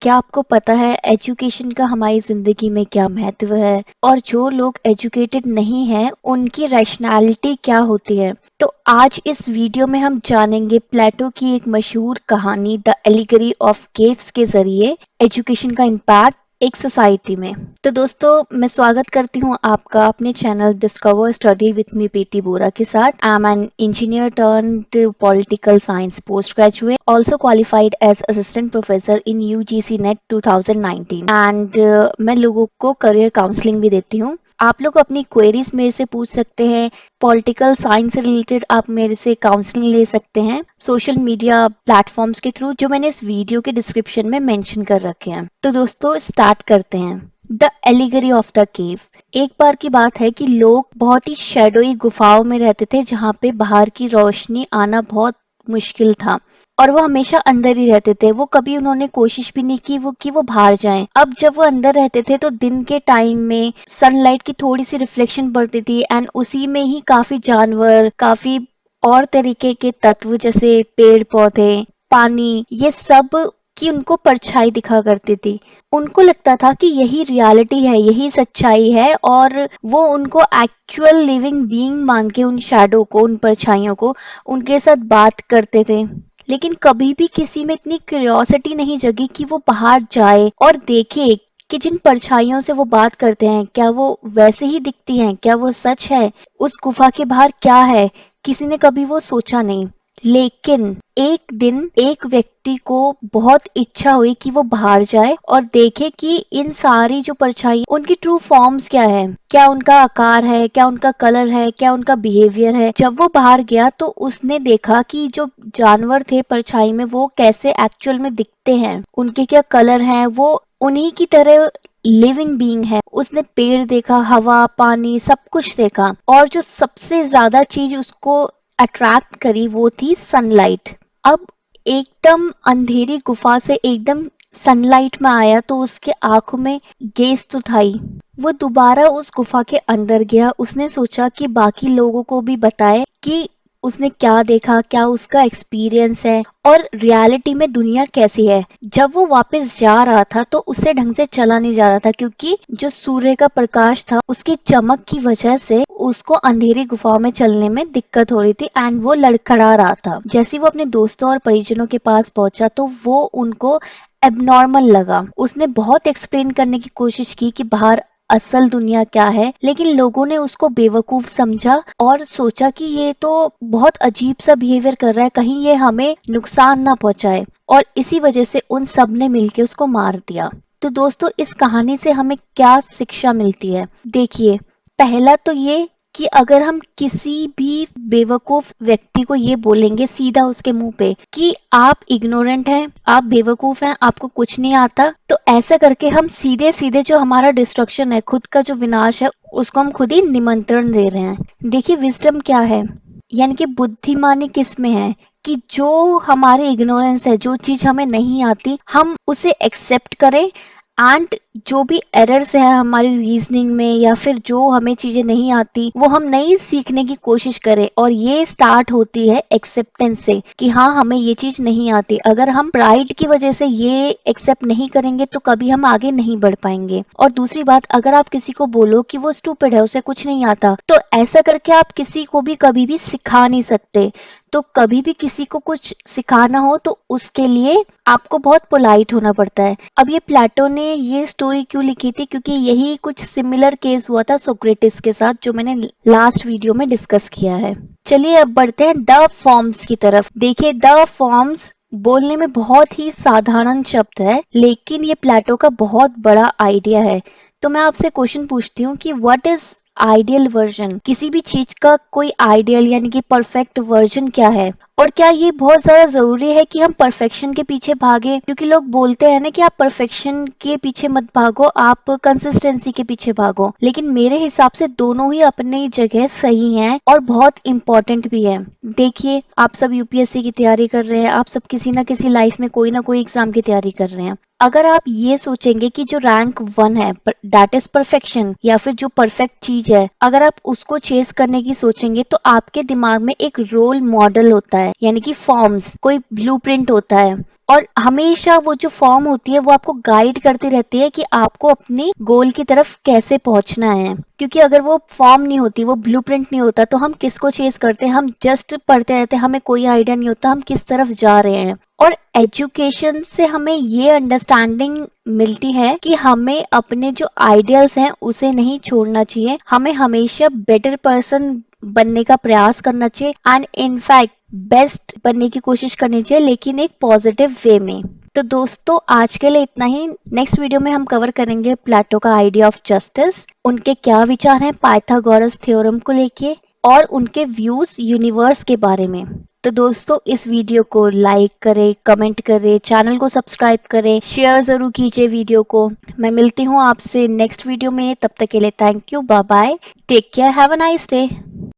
क्या आपको पता है एजुकेशन का हमारी जिंदगी में क्या महत्व है और जो लोग एजुकेटेड नहीं हैं उनकी रैशनैलिटी क्या होती है। तो आज इस वीडियो में हम जानेंगे प्लेटो की एक मशहूर कहानी द एलिगरी ऑफ केव्स के जरिए एजुकेशन का इम्पैक्ट एक सोसाइटी में। तो दोस्तों मैं स्वागत करती हूँ आपका अपने channel discover study with me Preeti Bora के साथ। I am an engineer turned political science postgraduate, also qualified as assistant professor in UGC NET 2019 and मैं लोगों को करियर काउंसलिंग भी देती हूँ। आप लोग अपनी क्वेरीज मेरे से पूछ सकते हैं। पॉलिटिकल साइंस से रिलेटेड आप मेरे से काउंसलिंग ले सकते हैं सोशल मीडिया प्लेटफॉर्म्स के थ्रू, जो मैंने इस वीडियो के डिस्क्रिप्शन में मेंशन कर रखे हैं। तो दोस्तों स्टार्ट करते हैं। The allegory of the cave. एक बार की बात है कि लोग बहुत ही शैडोई गुफाओं में रहते थे जहाँ पे बाहर की रोशनी आना बहुत मुश्किल था और वो हमेशा अंदर ही रहते थे। वो कभी उन्होंने कोशिश भी नहीं की वो बाहर जाएं। अब जब वो अंदर रहते थे तो दिन के टाइम में सनलाइट की थोड़ी सी रिफ्लेक्शन पड़ती थी एंड उसी में ही काफी जानवर, काफी और तरीके के तत्व जैसे पेड़ पौधे, पानी, ये सब की उनको परछाई दिखा करती थी। उनको लगता था कि यही रियलिटी है, यही सच्चाई है और वो उनको एक्चुअल लिविंग बीइंग मान के उन शैडो को, उन परछाइयों को उनके साथ बात करते थे। लेकिन कभी भी किसी में इतनी क्यूरियोसिटी नहीं जगी कि वो बाहर जाए और देखे कि जिन परछाइयों से वो बात करते हैं क्या वो वैसे ही दिखती हैं, क्या वो सच है, उस गुफा के बाहर क्या है। किसी ने कभी वो सोचा नहीं। लेकिन एक दिन एक व्यक्ति को बहुत इच्छा हुई कि वो बाहर जाए और देखे कि इन सारी जो परछाई उनकी ट्रू फॉर्म्स क्या है, क्या उनका आकार है, क्या उनका कलर है, क्या उनका बिहेवियर है। जब वो बाहर गया तो उसने देखा कि जो जानवर थे परछाई में वो कैसे एक्चुअल में दिखते हैं, उनके क्या कलर हैं, वो उन्हीं की तरह लिविंग बीइंग है। उसने पेड़ देखा, हवा, पानी, सब कुछ देखा और जो सबसे ज्यादा चीज उसको अट्रैक्ट करी वो थी सनलाइट। अब एकदम अंधेरी गुफा से एकदम सनलाइट में आया तो उसके आंखों में गेज तो था ही। वो दोबारा उस गुफा के अंदर गया। उसने सोचा कि बाकी लोगों को भी बताए कि उसने क्या देखा, क्या उसका एक्सपीरियंस है और रियलिटी में दुनिया कैसी है। जब वो वापस जा रहा था तो उससे ढंग से चला नहीं जा रहा था क्योंकि जो सूर्य का प्रकाश था उसकी चमक की वजह से उसको अंधेरी गुफाओं में चलने में दिक्कत हो रही थी एंड वो लड़खड़ा रहा था। जैसे ही वो अपने दोस्तों और परिजनों के पास पहुंचा तो वो उनको एबनॉर्मल लगा। उसने बहुत एक्सप्लेन करने की कोशिश की कि बाहर असल दुनिया क्या है, लेकिन लोगों ने उसको बेवकूफ समझा और सोचा कि ये तो बहुत अजीब सा बिहेवियर कर रहा है, कहीं ये हमें नुकसान ना पहुंचाए, और इसी वजह से उन सब ने मिलके उसको मार दिया। तो दोस्तों इस कहानी से हमें क्या शिक्षा मिलती है? देखिए, पहला तो ये कि अगर हम किसी भी बेवकूफ व्यक्ति को ये बोलेंगे सीधा उसके मुंह पे कि आप इग्नोरेंट हैं, आप बेवकूफ हैं, आपको कुछ नहीं आता, तो ऐसा करके हम सीधे सीधे जो हमारा डिस्ट्रक्शन है, खुद का जो विनाश है, उसको हम खुद ही निमंत्रण दे रहे हैं। देखिए विजडम क्या है, यानी कि बुद्धिमानी किस में है कि जो हमारे इग्नोरेंस है, जो चीज हमें नहीं आती, हम उसे एक्सेप्ट करें एंड जो भी एरर्स है हमारी रीजनिंग में या फिर जो हमें चीजें नहीं आती वो हम नई सीखने की कोशिश करें। और ये स्टार्ट होती है एक्सेप्टेंस से कि हाँ हमें ये चीज नहीं आती। अगर हम प्राइड की वजह से ये एक्सेप्ट नहीं करेंगे तो कभी हम आगे नहीं बढ़ पाएंगे। और दूसरी बात, अगर आप किसी को बोलो कि वो स्टूपिड है, उसे कुछ नहीं आता, तो ऐसा करके आप किसी को भी कभी भी सिखा नहीं सकते। तो कभी भी किसी को कुछ सिखाना हो तो उसके लिए आपको बहुत पोलाइट होना पड़ता है। अब ये प्लेटो ने ये स्टोरी क्यों लिखी थी? क्योंकि यही कुछ सिमिलर केस हुआ था सोक्रेटिस के साथ, जो मैंने लास्ट वीडियो में डिस्कस किया है। चलिए अब बढ़ते हैं द फॉर्म्स की तरफ। देखिए द फॉर्म्स बोलने में बहुत ही साधारण शब्द है, लेकिन ये प्लेटो का बहुत बड़ा आइडिया है। तो मैं आपसे क्वेश्चन पूछती हूँ कि व्हाट इज आइडियल वर्जन? किसी भी चीज का कोई आइडियल यानी कि परफेक्ट वर्जन क्या है? और क्या ये बहुत ज्यादा जरूरी है कि हम परफेक्शन के पीछे भागे? क्योंकि लोग बोलते हैं ना कि आप परफेक्शन के पीछे मत भागो, आप कंसिस्टेंसी के पीछे भागो। लेकिन मेरे हिसाब से दोनों ही अपनी जगह सही हैं और बहुत इंपॉर्टेंट भी है। देखिए आप सब यूपीएससी की तैयारी कर रहे हैं, आप सब किसी ना किसी लाइफ में कोई ना कोई एग्जाम की तैयारी कर रहे हैं। अगर आप ये सोचेंगे कि जो रैंक 1 है दैट इज परफेक्शन या फिर जो परफेक्ट चीज है, अगर आप उसको चेस करने की सोचेंगे तो आपके दिमाग में एक रोल मॉडल होता है, यानी कि फॉर्म्स, कोई ब्लूप्रिंट होता है। और हमेशा वो जो फॉर्म होती है वो आपको गाइड करती रहती है कि आपको अपनी गोल की तरफ कैसे पहुंचना है। क्योंकि अगर वो फॉर्म नहीं होती, वो ब्लूप्रिंट नहीं होता, तो हम किसको चेस करते हैं? हम जस्ट पढ़ते रहते हैं, हमें कोई आइडिया नहीं होता हम किस तरफ जा रहे हैं। और एजुकेशन से हमें ये अंडरस्टैंडिंग मिलती है कि हमें अपने जो आइडियल्स हैं उसे नहीं छोड़ना चाहिए, हमें हमेशा बेटर पर्सन बनने का प्रयास करना चाहिए एंड इनफैक्ट बेस्ट बनने की कोशिश करनी चाहिए, लेकिन एक पॉजिटिव वे में। तो दोस्तों आज के लिए इतना ही। नेक्स्ट वीडियो में हम कवर करेंगे प्लेटो का आइडिया ऑफ जस्टिस, उनके क्या विचार हैं पाइथागोरस थ्योरम को लेके, और उनके व्यूज यूनिवर्स के बारे में। तो दोस्तों इस वीडियो को लाइक करें, कमेंट करें, चैनल को सब्सक्राइब करें, शेयर जरूर कीजिए वीडियो को। मैं मिलती हूँ आपसे नेक्स्ट वीडियो में, तब तक के लिए thank you, bye bye, take care, have a nice day.